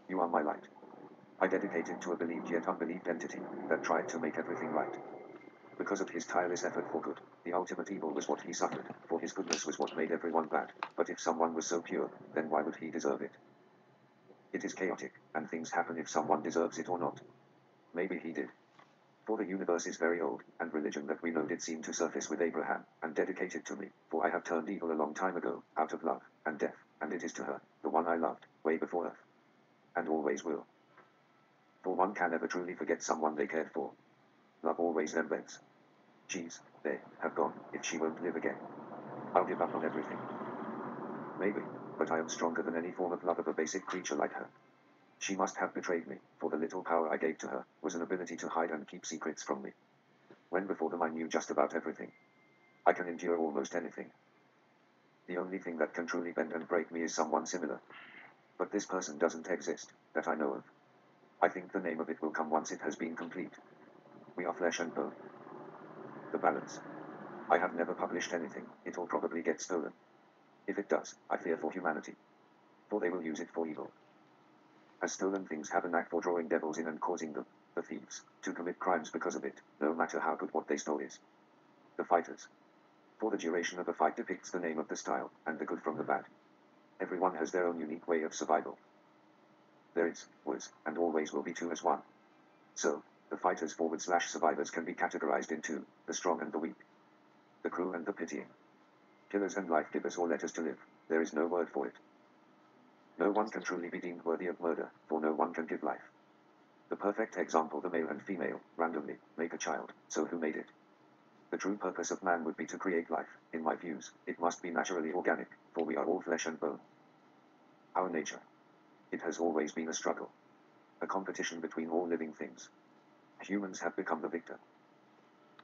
You are my light. I dedicated to a believed yet unbelieved entity that tried to make everything right. Because of his tireless effort for good, the ultimate evil was what he suffered, for his goodness was what made everyone bad. But if someone was so pure, then why would he deserve it? It is chaotic, and things happen if someone deserves it or not. Maybe he did. For the universe is very old, and religion that we know did seem to surface with Abraham, and dedicated to me, for I have turned evil a long time ago, out of love, and death, and it is to her, the one I loved, way before earth. And always will. For one can never truly forget someone they cared for. Love always then bends. She's, they, have gone, if she won't live again. I'll give up on everything. Maybe, but I am stronger than any form of love of a basic creature like her. She must have betrayed me, for the little power I gave to her was an ability to hide and keep secrets from me. When before them I knew just about everything. I can endure almost anything. The only thing that can truly bend and break me is someone similar. But this person doesn't exist, that I know of. I think the name of it will come once it has been complete. We are flesh and bone. The balance. I have never published anything, it'll probably get stolen. If it does, I fear for humanity. For they will use it for evil. As stolen things have a knack for drawing devils in and causing them, the thieves, to commit crimes because of it, no matter how good what they stole is. The fighters. For the duration of a fight depicts the name of the style, and the good from the bad. Everyone has their own unique way of survival. There is, was, and always will be two as one. So, the fighters / survivors can be categorized into the strong and the weak. The cruel and the pitying. Killers and life givers or letters to live, there is no word for it. No one can truly be deemed worthy of murder, for no one can give life. The perfect example, the male and female, randomly, make a child, so who made it? The true purpose of man would be to create life, in my views, it must be naturally organic, for we are all flesh and bone. Our nature. It has always been a struggle. A competition between all living things. Humans have become the victor.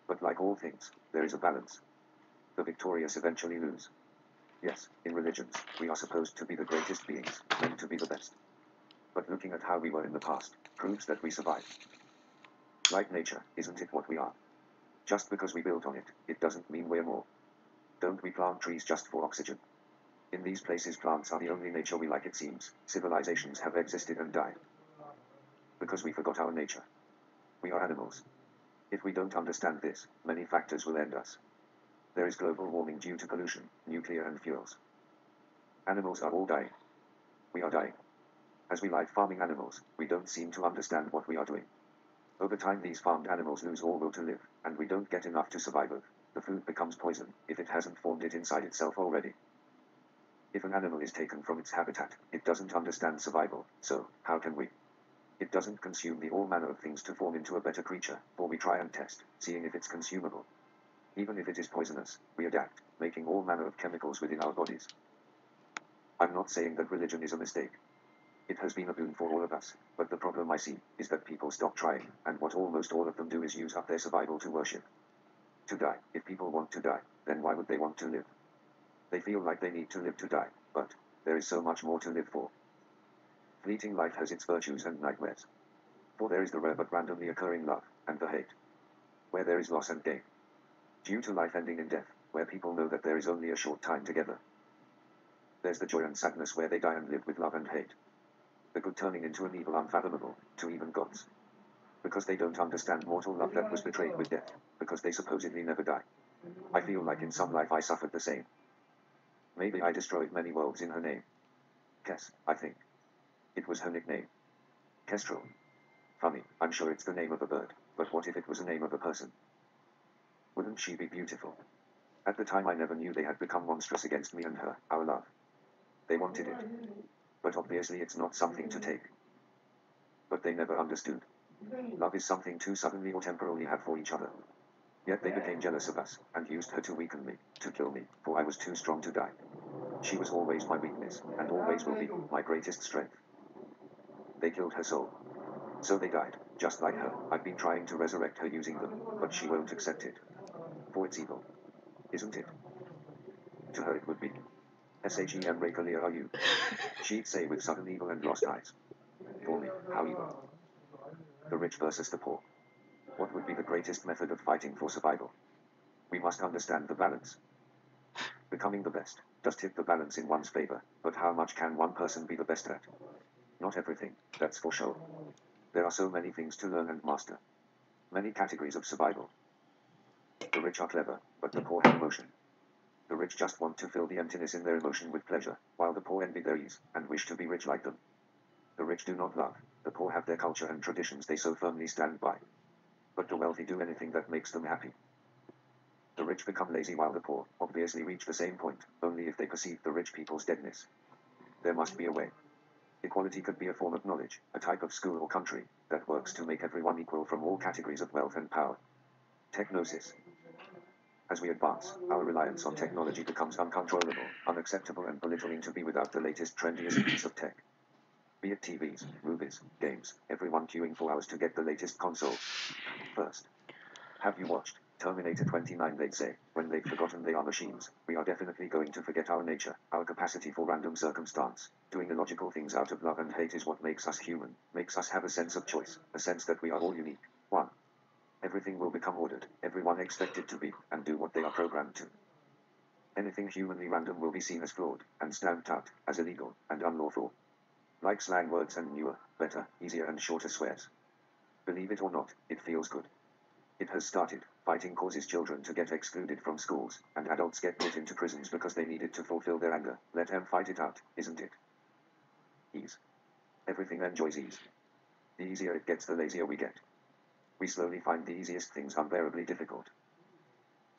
But like all things, there is a balance. The victorious eventually lose. Yes, in religions, we are supposed to be the greatest beings, meant to be the best. But looking at how we were in the past, proves that we survived. Like nature, isn't it what we are? Just because we built on it, it doesn't mean we're more. Don't we plant trees just for oxygen? In these places plants are the only nature we like, it seems. Civilizations have existed and died. Because we forgot our nature. We are animals. If we don't understand this, many factors will end us. There is global warming due to pollution, nuclear and fuels. Animals are all dying. We are dying. As we like farming animals, we don't seem to understand what we are doing. Over time these farmed animals lose all will to live, and we don't get enough to survive with. The food becomes poison, if it hasn't formed it inside itself already. If an animal is taken from its habitat, it doesn't understand survival, so, how can we? It doesn't consume the all manner of things to form into a better creature, for we try and test, seeing if it's consumable. Even if it is poisonous, we adapt, making all manner of chemicals within our bodies. I'm not saying that religion is a mistake. It has been a boon for all of us, but the problem I see is that people stop trying, and what almost all of them do is use up their survival to worship. To die. If people want to die, then why would they want to live? They feel like they need to live to die, but there is so much more to live for. Fleeting life has its virtues and nightmares. For there is the rare but randomly occurring love, and the hate. Where there is loss and gain. Due to life ending in death, where people know that there is only a short time together. There's the joy and sadness where they die and live with love and hate. The good turning into an evil unfathomable, to even gods. Because they don't understand mortal love that was betrayed with death, because they supposedly never die. I feel like in some life I suffered the same. Maybe I destroyed many worlds in her name. Kes, I think. It was her nickname. Kestrel. Funny, I'm sure it's the name of a bird, but what if it was the name of a person? Wouldn't she be beautiful? At the time I never knew they had become monstrous against me and her, our love. They wanted it. But obviously it's not something to take. But they never understood. Love is something to suddenly or temporarily have for each other. Yet they became jealous of us, and used her to weaken me, to kill me, for I was too strong to die. She was always my weakness, and always will be, my greatest strength. They killed her soul. So they died, just like her. I've been trying to resurrect her using them, but she won't accept it. For it's evil. Isn't it? To her it would be. Shem Rakalia are you? She'd say with sudden evil and lost eyes. For me, how evil. The rich versus the poor. What would be the greatest method of fighting for survival? We must understand the balance. Becoming the best does tip the balance in one's favor, but how much can one person be the best at? Not everything, that's for sure. There are so many things to learn and master. Many categories of survival. The rich are clever, but the poor have emotion. The rich just want to fill the emptiness in their emotion with pleasure, while the poor envy their ease, and wish to be rich like them. The rich do not love, the poor have their culture and traditions they so firmly stand by. But the wealthy do anything that makes them happy. The rich become lazy while the poor, obviously, reach the same point, only if they perceive the rich people's deadness. There must be a way. Equality could be a form of knowledge, a type of school or country, that works to make everyone equal from all categories of wealth and power. Technosis. As we advance, our reliance on technology becomes uncontrollable, unacceptable, and belittling to be without the latest trendiest piece of tech. Be it TVs, movies, games, everyone queuing for hours to get the latest console. First, have you watched Terminator 29? They'd say, when they've forgotten they are machines, we are definitely going to forget our nature, our capacity for random circumstance. Doing illogical things out of love and hate is what makes us human, makes us have a sense of choice, a sense that we are all unique. 1. Everything will become ordered, everyone expected to be, and do what they are programmed to. Anything humanly random will be seen as flawed, and stamped out, as illegal, and unlawful. Like slang words and newer, better, easier and shorter swears. Believe it or not, it feels good. It has started. Fighting causes children to get excluded from schools, and adults get put into prisons because they needed to fulfill their anger. Let them fight it out, isn't it? Ease. Everything enjoys ease. The easier it gets, the lazier we get. We slowly find the easiest things unbearably difficult.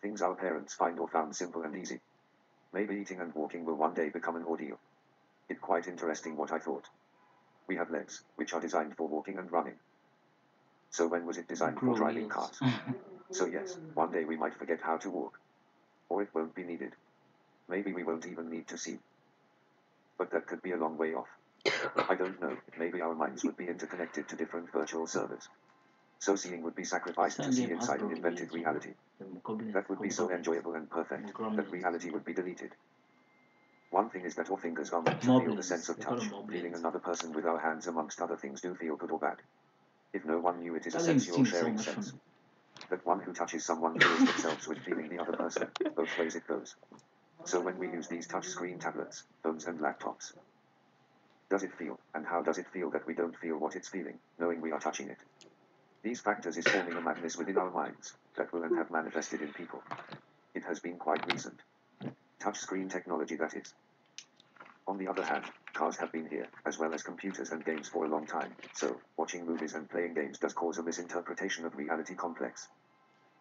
Things our parents find or found simple and easy. Maybe eating and walking will one day become an ordeal. It's quite interesting what I thought. We have legs, which are designed for walking and running. So when was it designed for driving cars? So yes, one day we might forget how to walk. Or it won't be needed. Maybe we won't even need to see. But that could be a long way off. I don't know, maybe our minds would be interconnected to different virtual servers. So seeing would be sacrificed to see inside an invented reality. That would be so enjoyable and perfect, that reality would be deleted. One thing is that our fingers are meant to feel the sense of touch. Feeling another person with our hands amongst other things do feel good or bad. If no one knew, it is a sensual sharing sense. That one who touches someone fills themselves with feeling the other person. Both ways it goes. So when we use these touchscreen tablets, phones and laptops, does it feel, and how does it feel that we don't feel what it's feeling, knowing we are touching it? These factors is forming a madness within our minds, that will and have manifested in people. It has been quite recent. Touchscreen technology, that is. On the other hand, cars have been here, as well as computers and games for a long time, so, watching movies and playing games does cause a misinterpretation of reality complex.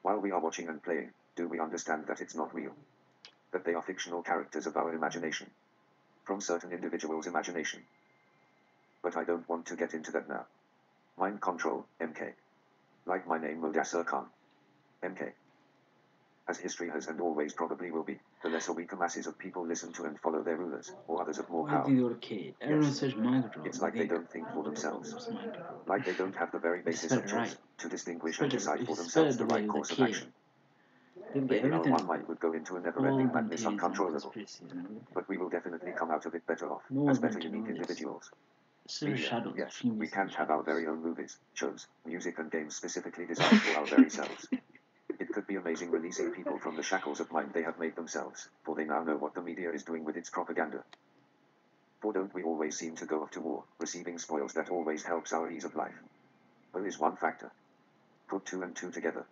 While we are watching and playing, do we understand that it's not real? That they are fictional characters of our imagination? From certain individuals' imagination. But I don't want to get into that now. Mind control, MK. Like my name, Mudassar Khan. MK. As history has and always probably will be, the less or weaker masses of people listen to and follow their rulers, or others of more power. Yes. It's like they don't think for themselves. Like they don't have the very basis of choice, to distinguish and decide for themselves the right course of action. Maybe our one mind would go into a never-ending madness uncontrollable. But we will definitely come out of it better off, as better unique individuals. Media, yes, we can't have our very own movies, shows, music and games specifically designed for our very selves. It could be amazing releasing people from the shackles of mind they have made themselves, for they now know what the media is doing with its propaganda. For don't we always seem to go off to war, receiving spoils that always helps our ease of life? Oh, is one factor. Put two and two together.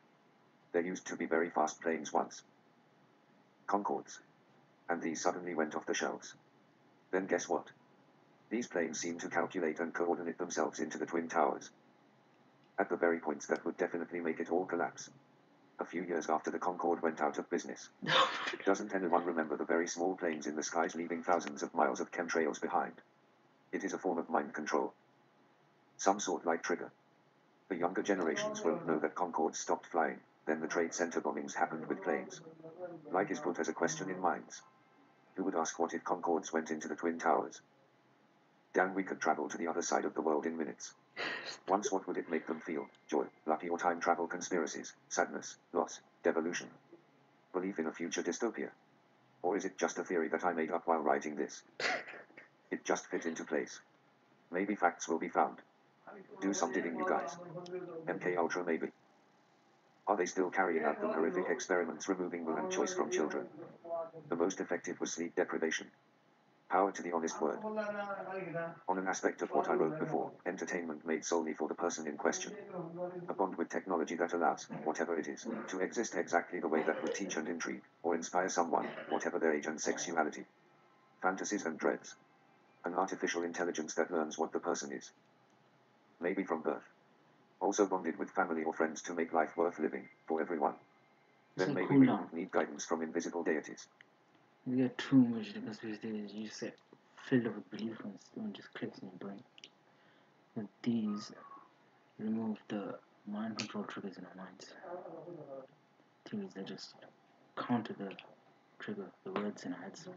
There used to be very fast planes once. Concords. And these suddenly went off the shelves. Then guess what? These planes seem to calculate and coordinate themselves into the Twin Towers. At the very points that would definitely make it all collapse. A few years after the Concorde went out of business. Doesn't anyone remember the very small planes in the skies leaving thousands of miles of chemtrails behind? It is a form of mind control. Some sort like trigger. The younger generations won't know that Concorde stopped flying, then the Trade Center bombings happened with planes. Like is put as a question in minds. Who would ask what if Concords went into the Twin Towers? Damn, we could travel to the other side of the world in minutes. Once, what would it make them feel? Joy, lucky, or time travel conspiracies, sadness, loss, devolution? Belief in a future dystopia? Or is it just a theory that I made up while writing this? It just fit into place. Maybe facts will be found. Do some digging, you guys. MK Ultra maybe. Are they still carrying out the horrific experiments removing will and choice from children? The most effective was sleep deprivation. Power to the honest word. On an aspect of what I wrote before, entertainment made solely for the person in question. A bond with technology that allows, whatever it is, to exist exactly the way that would teach and intrigue, or inspire someone, whatever their age and sexuality. Fantasies and dreads. An artificial intelligence that learns what the person is. Maybe from birth. Also bonded with family or friends to make life worth living, for everyone. Then maybe we wouldn't need guidance from invisible deities. You get too much because these days you just get filled up with belief when someone just clicks in your brain. But these remove the mind control triggers in our minds. Things that just counter the trigger, the words in our heads.